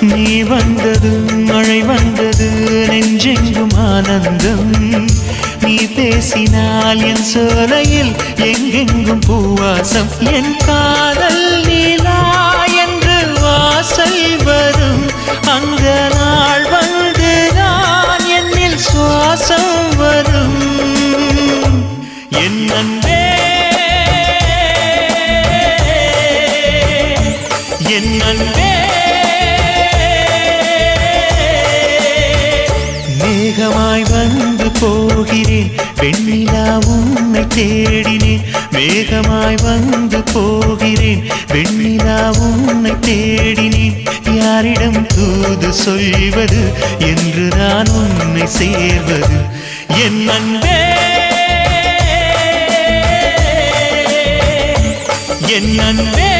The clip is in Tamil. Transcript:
நீ வந்ததும் மழை வந்தது நெஞ்செங்கும் ஆனந்தம் நீ பேசினால் என் சோலையில் எங்கெங்கும் பூவாசம் என் காதல் நீலா என்று வாசல் வரும் அந்த நாள் வந்து நான் என்னில் சுவாசம் வரும் என் அன்பே என் அன்பே மேகமாய் வந்து போகிறேன் வெண்ணிலா உன்னை தேடினேன் மேகமாய் வந்து போகிறேன் வெண்ணிலா உன்னை தேடினேன் யாரிடம் தூது சொல்வது என்று நான் உன்னை சேர்வது என் அன்பே என் அன்பே